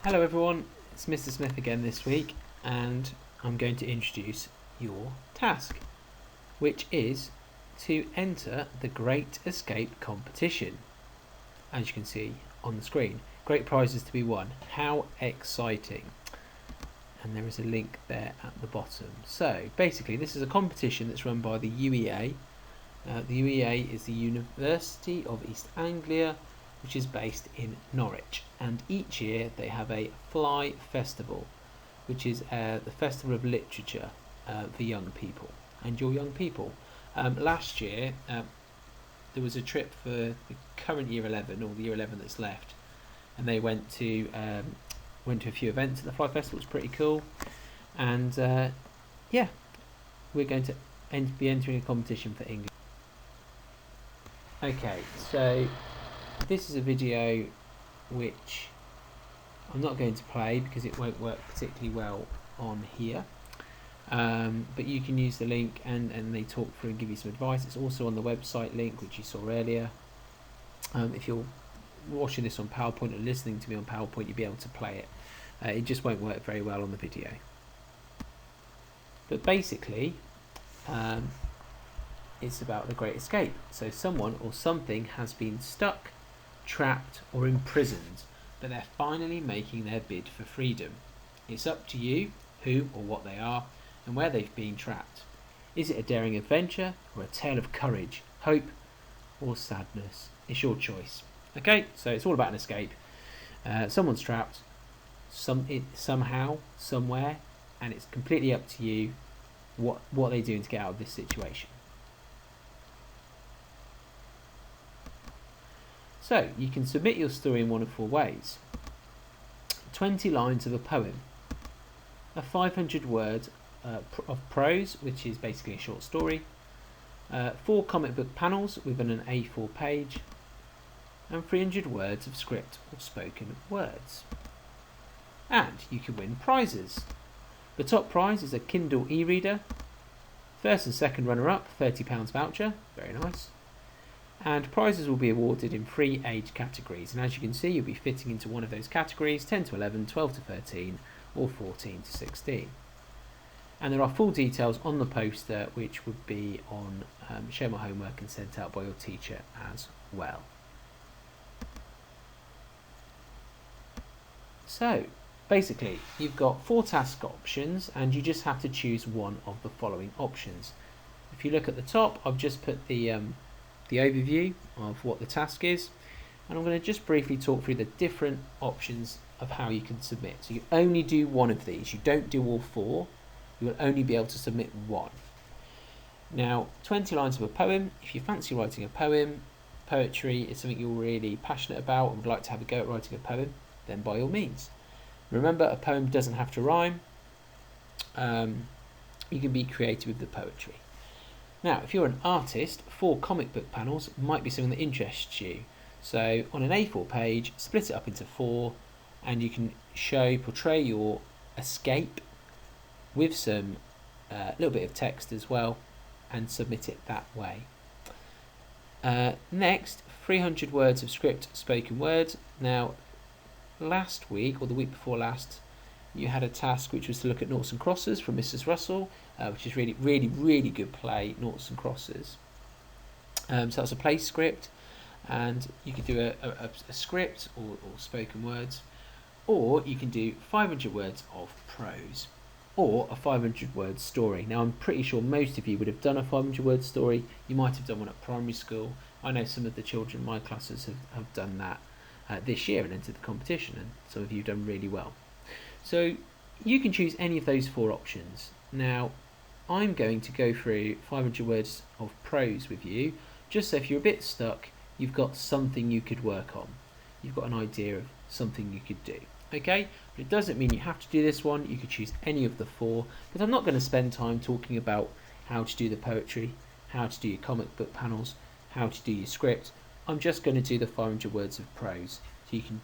Hello everyone, it's Mr. Smith again this week, and I'm going to introduce your task, which is to enter the Great Escape competition. As you can see on the screen, great prizes to be won. How exciting! And there is a link there at the bottom. So basically this is a competition that's run by the UEA. The UEA is the University of East Anglia, which is based in Norwich, and each year they have a Fly Festival, which is the festival of literature for young people and your young people. Last year there was a trip for the current year 11, or the year 11 that's left, and they went to a few events at the Fly Festival. It was pretty cool, and yeah, we're going to be entering a competition for English. Okay, so this is a video which I'm not going to play because it won't work particularly well on here, but you can use the link and they talk through and give you some advice. It's also on the website link which you saw earlier. If you're watching this on PowerPoint or listening to me on PowerPoint, you'll be able to play it. It just won't work very well on the video. But basically it's about the Great Escape. So someone or something has been stuck, trapped or imprisoned, but they're finally making their bid for freedom. It's up to you who or what they are and where they've been trapped. Is it a daring adventure or a tale of courage, hope or sadness? It's your choice. Okay, so it's all about an escape. Someone's trapped somehow, somewhere, and it's completely up to you what they're doing to get out of this situation. So you can submit your story in one of four ways: 20 lines of a poem, a 500 word of prose, which is basically a short story, 4 comic book panels within an A4 page, and 300 words of script or spoken words. And you can win prizes. The top prize is a Kindle e-reader. First and second runner-up, £30 voucher, very nice. And prizes will be awarded in 3 age categories, and as you can see you'll be fitting into one of those categories: 10 to 11, 12 to 13 or 14 to 16. And there are full details on the poster, which would be on Show My Homework and sent out by your teacher as well. So basically you've got 4 task options and you just have to choose one of the following options. If you look at the top, I've just put the overview of what the task is, and I'm going to just briefly talk through the different options of how you can submit. So you only do one of these, you don't do all 4, you will only be able to submit one. Now, 20 lines of a poem. If you fancy writing a poem, poetry is something you're really passionate about and would like to have a go at writing a poem, then by all means. Remember, a poem doesn't have to rhyme. You can be creative with the poetry. Now, if you're an artist, 4 comic book panels might be something that interests you. So on an A4 page, split it up into 4, and you can portray your escape with some little bit of text as well, and submit it that way. Next, 300 words of script, spoken words. Now, last week, or the week before last, you had a task which was to look at Noughts and Crosses from Mrs. Russell, which is really good play, Noughts and Crosses. So that's a play script, and you can do a script or spoken words, or you can do 500 words of prose, or a 500 word story. Now I'm pretty sure most of you would have done a 500 word story. You might have done one at primary school. I know some of the children in my classes have done that this year and entered the competition, and some of you have done really well. So you can choose any of those 4 options. Now I'm going to go through 500 words of prose with you, just so if you're a bit stuck, you've got something you could work on. You've got an idea of something you could do. Okay, but it doesn't mean you have to do this one. You could choose any of the 4, but I'm not going to spend time talking about how to do the poetry, how to do your comic book panels, how to do your script. I'm just going to do the 500 words of prose. So you can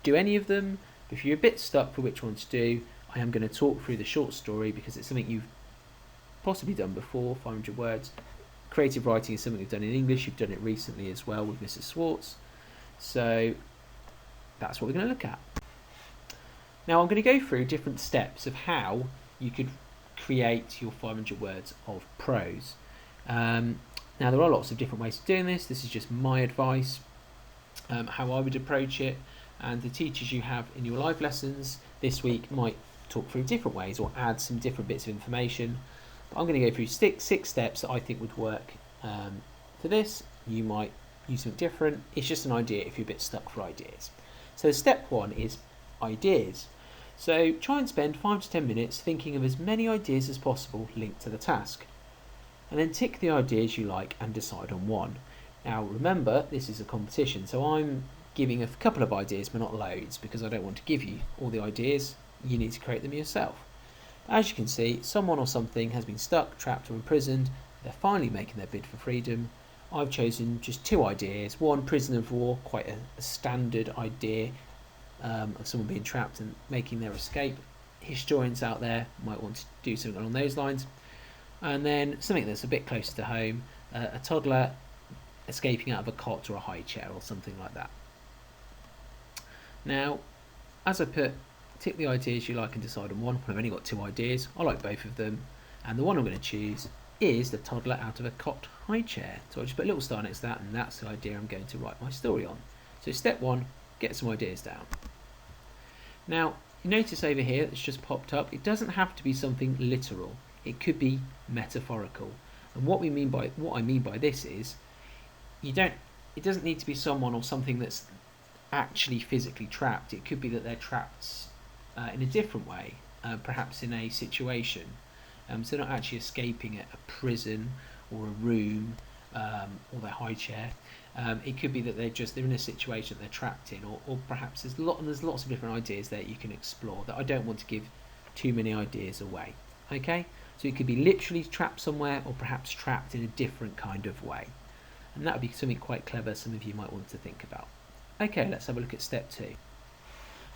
do any of them, but if you're a bit stuck for which one to do, I am going to talk through the short story because it's something you've possibly done before, 500 words. Creative writing is something you've done in English. You've done it recently as well with Mrs. Swartz. So that's what we're going to look at. Now I'm going to go through different steps of how you could create your 500 words of prose. Now there are lots of different ways of doing this. This is just my advice, how I would approach it, and the teachers you have in your live lessons this week might talk through different ways or add some different bits of information. But I'm going to go through six steps that I think would work for this. You might use something different. It's just an idea if you're a bit stuck for ideas. So step 1 is ideas. So try and spend 5 to 10 minutes thinking of as many ideas as possible linked to the task. And then tick the ideas you like and decide on one. Now remember, this is a competition, so I'm giving a couple of ideas but not loads, because I don't want to give you all the ideas. You need to create them yourself. As you can see, someone or something has been stuck, trapped or imprisoned. They're finally making their bid for freedom. I've chosen just 2 ideas. One, prisoner of war, quite a standard idea of someone being trapped and making their escape. Historians out there might want to do something along those lines. And then something that's a bit closer to home, a toddler escaping out of a cot or a high chair or something like that. Now, as I put, tick the ideas you like and decide on one. I've only got 2 ideas. I like both of them. And the one I'm going to choose is the toddler out of a cot high chair. So I'll just put a little star next to that, and that's the idea I'm going to write my story on. So step 1, get some ideas down. Now, you notice over here it's just popped up. It doesn't have to be something literal. It could be metaphorical. And what I mean by this is, it doesn't need to be someone or something that's actually physically trapped. It could be that they're trapped in a different way, perhaps in a situation. So they're not actually escaping a prison or a room or their high chair. It could be that they're in a situation that they're trapped in, or perhaps there's lots of different ideas there you can explore that I don't want to give too many ideas away. Okay, so it could be literally trapped somewhere, or perhaps trapped in a different kind of way, and that would be something quite clever some of you might want to think about. Okay, let's have a look at step 2.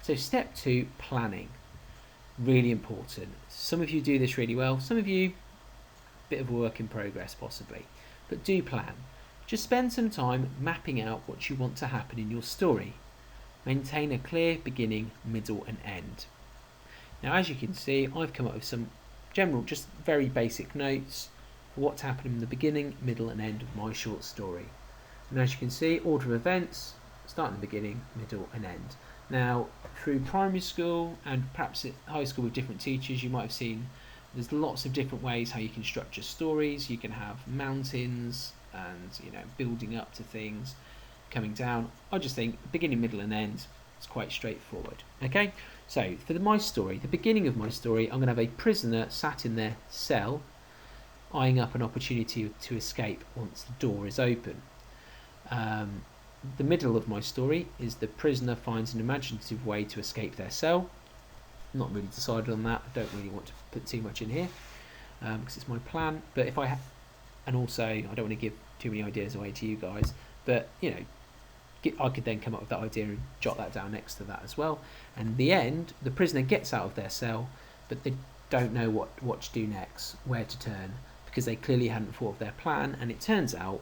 So step 2, planning. Really important. Some of you do this really well, some of you bit of a work in progress possibly, but do plan. Just spend some time mapping out what you want to happen in your story. Maintain a clear beginning, middle and end. Now as you can see, I've come up with some general, just very basic notes for what's happening in the beginning, middle and end of my short story. And as you can see, order of events, start in the beginning, middle and end. Now through primary school and perhaps at high school with different teachers, you might have seen there's lots of different ways how you can structure stories. You can have mountains and building up to things, coming down. I just think beginning, middle and end is quite straightforward. Okay, so for my story, the beginning of my story, I'm going to have a prisoner sat in their cell eyeing up an opportunity to escape once the door is open. The middle of my story is the prisoner finds an imaginative way to escape their cell. Not really decided on that. I don't really want to put too much in here because it's my plan. But and also I don't want to give too many ideas away to you guys. But I could then come up with that idea and jot that down next to that as well. And in the end, the prisoner gets out of their cell, but they don't know what to do next, where to turn, because they clearly hadn't thought of their plan. And it turns out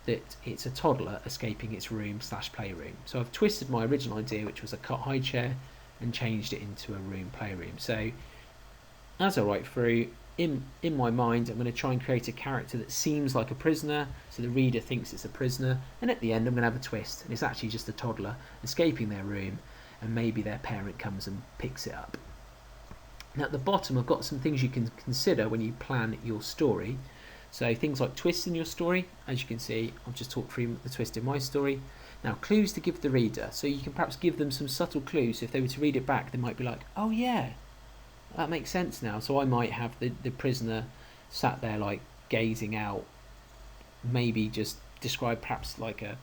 that it's a toddler escaping its room/playroom. So I've twisted my original idea, which was a cot high chair, and changed it into a room playroom. So as I write through, in my mind, I'm going to try and create a character that seems like a prisoner, so the reader thinks it's a prisoner, and at the end I'm going to have a twist, and it's actually just a toddler escaping their room, and maybe their parent comes and picks it up. Now at the bottom I've got some things you can consider when you plan your story. So things like twists in your story. As you can see, I've just talked through the twist in my story. Now clues to give the reader, so you can perhaps give them some subtle clues. If they were to read it back, they might be like, oh yeah, that makes sense now. So I might have the prisoner sat there like gazing out, maybe just describe perhaps like a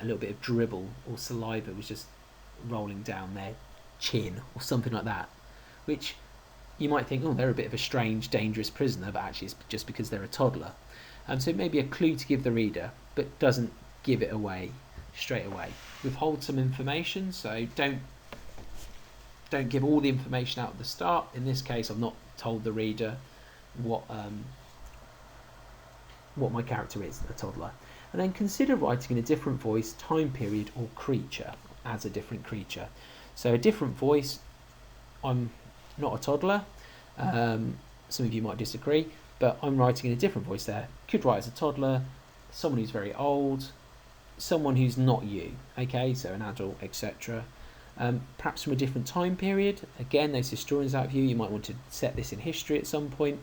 little bit of dribble or saliva was just rolling down their chin or something like that, which you might think, oh, they're a bit of a strange, dangerous prisoner, but actually it's just because they're a toddler. So it may be a clue to give the reader, but doesn't give it away straight away. Withhold some information, so don't give all the information out at the start. In this case, I've not told the reader what my character is, a toddler. And then consider writing in a different voice, time period, or creature as a different creature. So a different voice, I'm not a toddler. Some of you might disagree, but I'm writing in a different voice there. Could write as a toddler, someone who's very old, someone who's not you, okay, so an adult, etc. Perhaps from a different time period. Again, those historians out of you might want to set this in history at some point.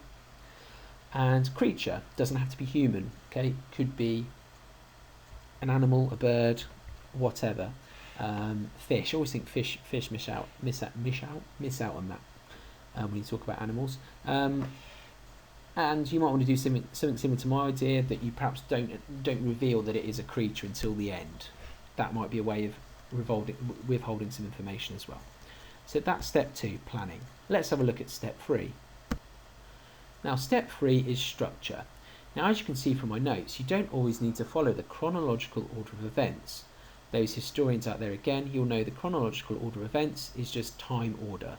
And creature doesn't have to be human, okay, could be an animal, a bird, whatever. Fish, I always think fish miss out on that when you talk about animals. And you might want to do something similar to my idea, that you perhaps don't reveal that it is a creature until the end. That might be a way of withholding some information as well. So that's step 2, planning. Let's have a look at step 3. Now step 3 is structure. Now as you can see from my notes, you don't always need to follow the chronological order of events. Those historians out there, again, you'll know the chronological order of events is just time order.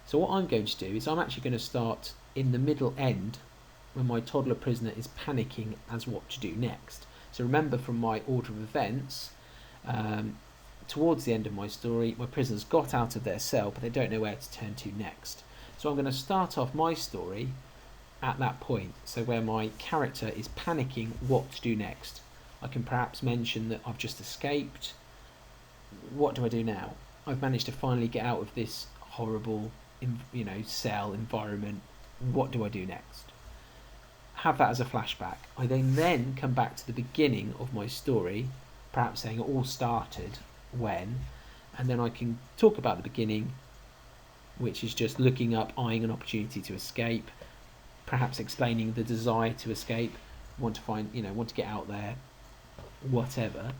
So what I'm going to do is I'm actually going to start in the middle end when my toddler prisoner is panicking as what to do next. So remember from my order of events, towards the end of my story, my prisoners got out of their cell, but they don't know where to turn to next. So I'm going to start off my story at that point, so where my character is panicking what to do next. I can perhaps mention that I've just escaped. What do I do now? I've managed to finally get out of this horrible, cell environment. What do I do next? Have that as a flashback. I then come back to the beginning of my story, perhaps saying it all started when, and then I can talk about the beginning, which is just looking up, eyeing an opportunity to escape, perhaps explaining the desire to escape, want to get out there, whatever.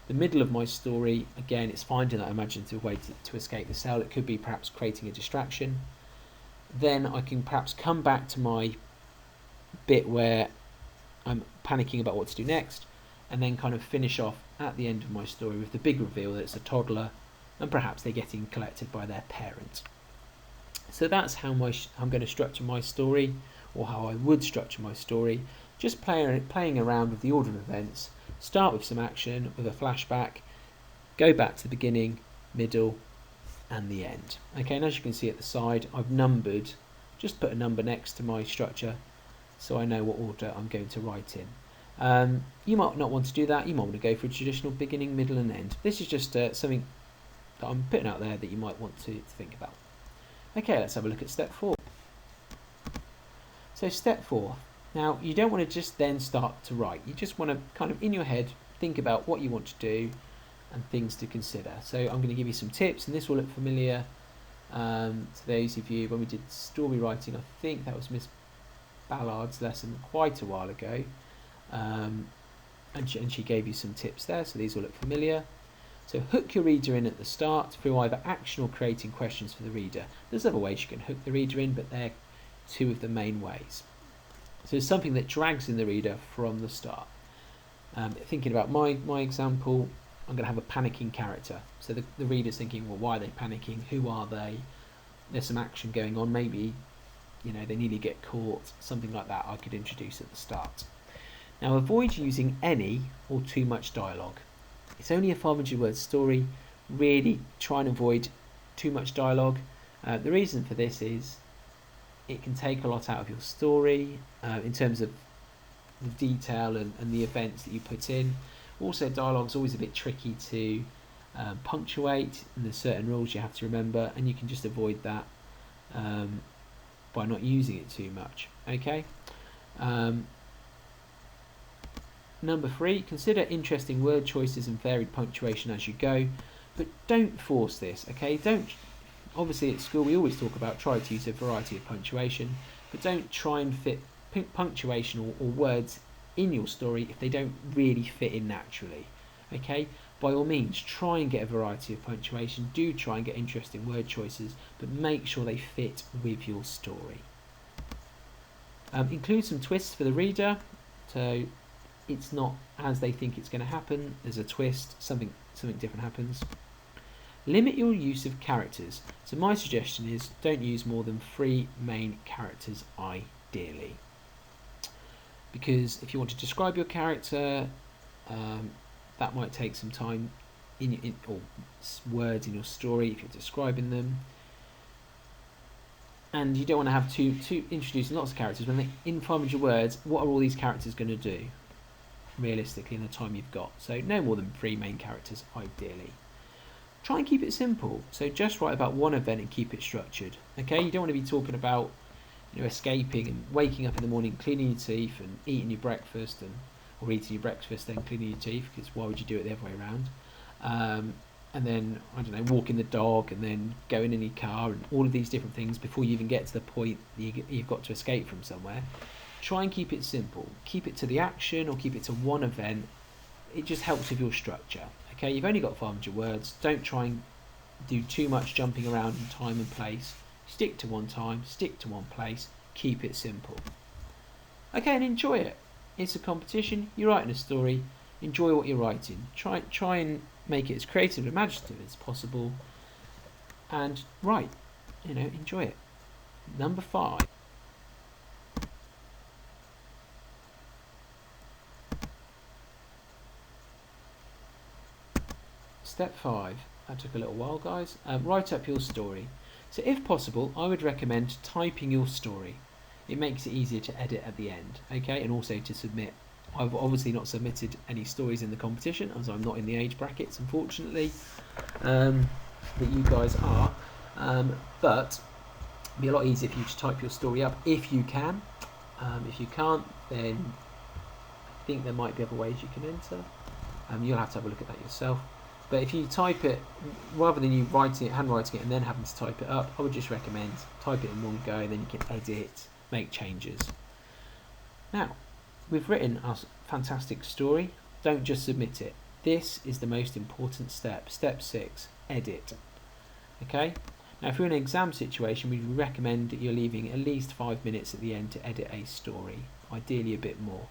The middle of my story, again, it's finding that imaginative way to escape the cell. It could be perhaps creating a distraction. Then I can perhaps come back to my bit where I'm panicking about what to do next, and then kind of finish off at the end of my story with the big reveal that it's a toddler, and perhaps they're getting collected by their parent. So that's how I'm going to structure my story, or how I would structure my story, just playing around with the order of events. Start with some action, with a flashback, go back to the beginning, middle, and the end. Okay, and as you can see at the side, I've numbered, just put a number next to my structure so I know what order I'm going to write in. You might not want to do that. You might want to go for a traditional beginning, middle, and end. This is just something that I'm putting out there that you might want to think about. Okay, let's have a look at step 4. So step 4. Now, you don't want to just then start to write. You just want to kind of in your head think about what you want to do and things to consider. So I'm going to give you some tips, and this will look familiar to those of you when we did story writing. I think that was Miss Ballard's lesson quite a while ago, and she gave you some tips there, so these will look familiar. So hook your reader in at the start through either action or creating questions for the reader. There's other ways you can hook the reader in, but they're two of the main ways. So it's something that drags in the reader from the start. Thinking about my example, I'm going to have a panicking character. So the reader's thinking, well, why are they panicking? Who are they? There's some action going on. Maybe, they nearly get caught. Something like that I could introduce at the start. Now, avoid using any or too much dialogue. It's only a 500-word story. Really try and avoid too much dialogue. The reason for this is it can take a lot out of your story in terms of the detail and the events that you put in. Also, dialogue's always a bit tricky to punctuate, and there's certain rules you have to remember, and you can just avoid that by not using it too much. Okay. Number 3, consider interesting word choices and varied punctuation as you go, but don't force this. Okay, obviously at school we always talk about try to use a variety of punctuation, but don't try and fit punctuation or words in your story if they don't really fit in naturally. Okay, by all means try and get a variety of punctuation, do try and get interesting word choices, but make sure they fit with your story. Include some twists for the reader, so it's not as they think it's going to happen. There's a twist, something different happens. Limit your use of characters. So my suggestion is don't use more than 3 main characters ideally. Because if you want to describe your character, that might take some time or words in your story if you're describing them. and you don't want to have to introduce lots of characters. When they in 500 words, what are all these characters going to do realistically in the time you've got? So no more than 3 main characters ideally. Try and keep it simple. So just write about one event and keep it structured. Okay, you don't want to be talking about escaping and waking up in the morning, cleaning your teeth and eating your breakfast, or eating your breakfast then cleaning your teeth, because why would you do it the other way around? And then, I don't know, walking the dog and then going in your car and all of these different things before you even get to the point that you've got to escape from somewhere. Try and keep it simple. Keep it to the action or keep it to one event. It just helps with your structure. Okay, you've only got 500 words. Don't try and do too much jumping around in time and place. Stick to one time, stick to one place, keep it simple. Okay, and enjoy it. It's a competition, you're writing a story, enjoy what you're writing. Try and make it as creative and imaginative as possible, and write, enjoy it. Number 5. Step 5. That took a little while, guys. Write up your story. So if possible, I would recommend typing your story. It makes it easier to edit at the end, okay, and also to submit. I've obviously not submitted any stories in the competition, as I'm not in the age brackets, unfortunately, that you guys are. But it'd be a lot easier for you to type your story up if you can. If you can't, then I think there might be other ways you can enter. You'll have to have a look at that yourself. But if you type it, rather than you handwriting it and then having to type it up, I would just recommend type it in one go, and then you can edit, make changes. Now, we've written our fantastic story. Don't just submit it. This is the most important step. Step 6, edit. Okay? Now, if you're in an exam situation, we recommend that you're leaving at least 5 minutes at the end to edit a story, ideally a bit more.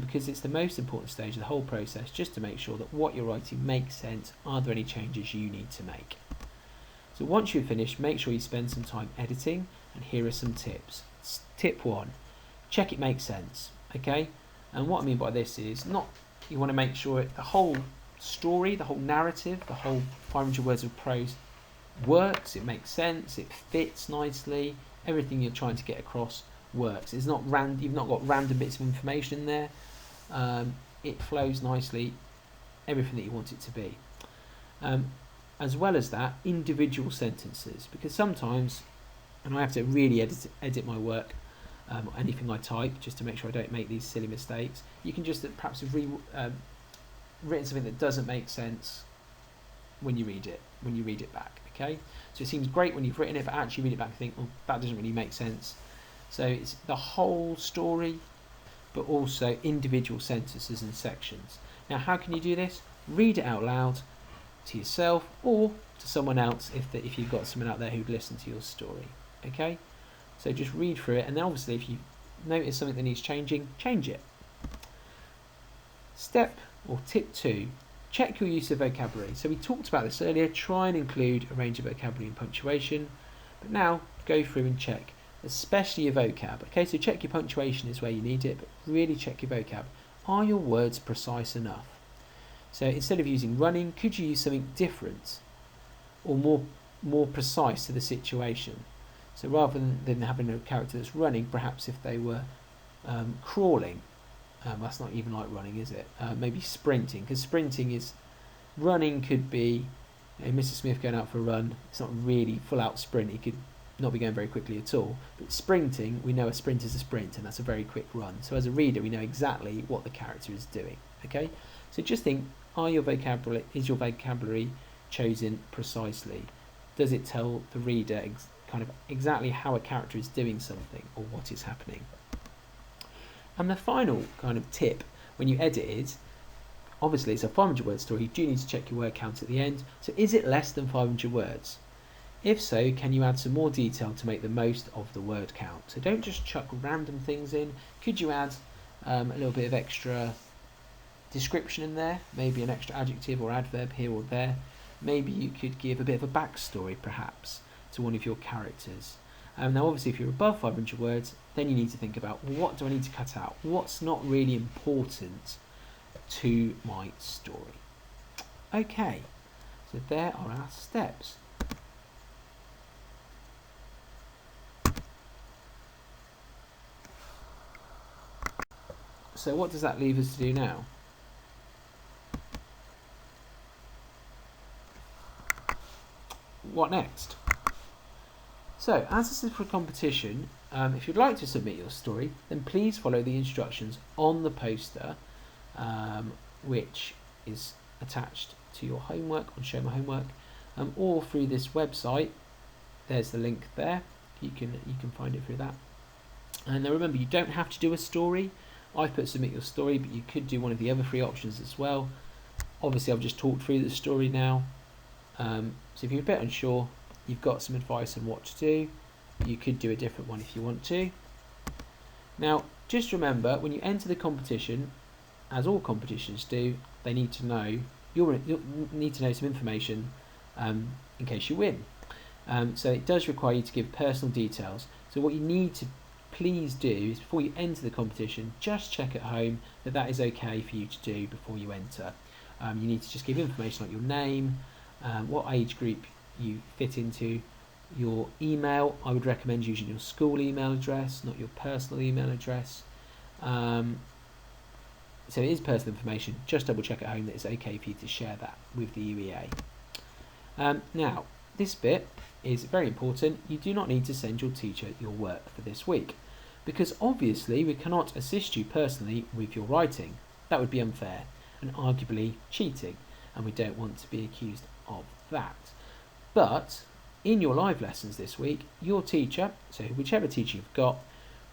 Because it's the most important stage of the whole process, just to make sure that what you're writing makes sense. Are there any changes you need to make? So once you've finished, make sure you spend some time editing, and here are some tips. Tip 1, check it makes sense. Okay, and what I mean by this is you want to make sure the whole story, the whole narrative, the whole 500 words of prose works, it makes sense, it fits nicely, everything you're trying to get across works. It's not you've not got random bits of information in there. It flows nicely, everything that you want it to be. As well as that, individual sentences, because sometimes, and I have to really edit my work, anything I type, just to make sure I don't make these silly mistakes. You can just perhaps have written something that doesn't make sense when you read it back. Okay, so it seems great when you've written it, but actually read it back and think, oh, that doesn't really make sense. So it's the whole story, but also individual sentences and sections. Now, how can you do this? Read it out loud to yourself or to someone else if you've got someone out there who'd listen to your story. Okay, so just read through it, and then obviously if you notice something that needs changing, change it. Tip 2, check your use of vocabulary. So we talked about this earlier. Try and include a range of vocabulary and punctuation, but now go through and check, especially your vocab. Okay, so check your punctuation is where you need it, but really check your vocab. Are your words precise enough? So instead of using running, could you use something different or more precise to the situation? So rather than having a character that's running, perhaps if they were crawling, that's not even like running, is it? Maybe sprinting, because running could be Mr. Smith going out for a run. It's not really full out sprint. He could not be going very quickly at all. But sprinting, we know a sprint is a sprint, and that's a very quick run. So as a reader, we know exactly what the character is doing. Okay, so just think: is your vocabulary chosen precisely? Does it tell the reader kind of exactly how a character is doing something or what is happening? And the final kind of tip when you edit is, obviously it's a 500 word story, you do need to check your word count at the end. So is it less than 500 words? If so, can you add some more detail to make the most of the word count? So don't just chuck random things in. Could you add a little bit of extra description in there? Maybe an extra adjective or adverb here or there. Maybe you could give a bit of a backstory perhaps to one of your characters. Now obviously if you're above 500 words, then you need to think about, what do I need to cut out? What's not really important to my story? Okay, so there are our steps. So what does that leave us to do now? What next? So, as this is for a competition, if you'd like to submit your story, then please follow the instructions on the poster, which is attached to your homework on Show My Homework, or through this website. There's the link there. You can find it through that. And now remember, you don't have to do a story. I've put submit your story, but you could do one of the other 3 options as well. Obviously, I've just talked through the story now. So if you're a bit unsure, you've got some advice on what to do. You could do a different one if you want to. Now, just remember, when you enter the competition, as all competitions do, they need to know you'll need to know some information in case you win. So it does require you to give personal details. So what you need to please do is, before you enter the competition, just check at home that that is okay for you to do before you enter. You need to just give information like your name, what age group you fit into, your email. I would recommend using your school email address, not your personal email address. So it is personal information. Just double check at home that it's okay for you to share that with the UEA. Now, this bit is very important. You do not need to send your teacher your work for this week, because obviously we cannot assist you personally with your writing. That would be unfair and arguably cheating, and we don't want to be accused of that. But in your live lessons this week, your teacher, so whichever teacher you've got,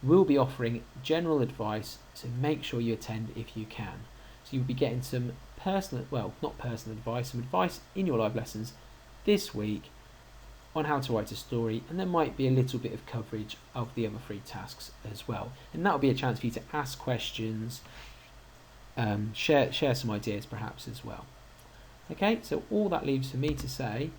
will be offering general advice, so make sure you attend if you can. So you'll be getting some personal, well, not personal advice, some advice in your live lessons this week on how to write a story, and there might be a little bit of coverage of the other 3 tasks as well. And that'll be a chance for you to ask questions, share some ideas perhaps as well. Okay, so all that leaves for me to say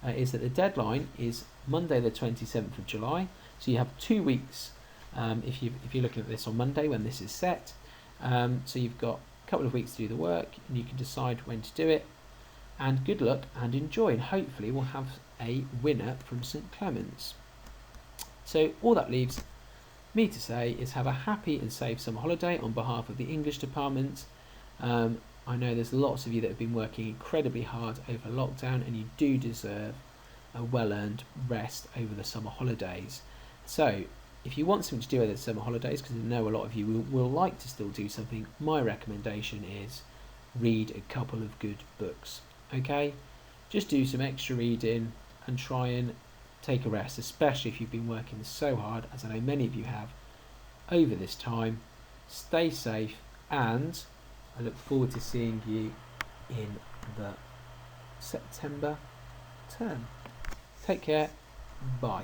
is that the deadline is Monday the 27th of July, so you have 2 weeks if you're looking at this on Monday when this is set. So you've got a couple of weeks to do the work, and you can decide when to do it. And good luck and enjoy, and hopefully we'll have a winner from St Clement's. So all that leaves me to say is have a happy and safe summer holiday on behalf of the English department. I know there's lots of you that have been working incredibly hard over lockdown, and you do deserve a well-earned rest over the summer holidays. So if you want something to do over the summer holidays, because I know a lot of you will like to still do something, my recommendation is read a couple of good books. Okay, just do some extra reading and try and take a rest, especially if you've been working so hard, as I know many of you have, over this time. Stay safe, and I look forward to seeing you in the September term. Take care, bye.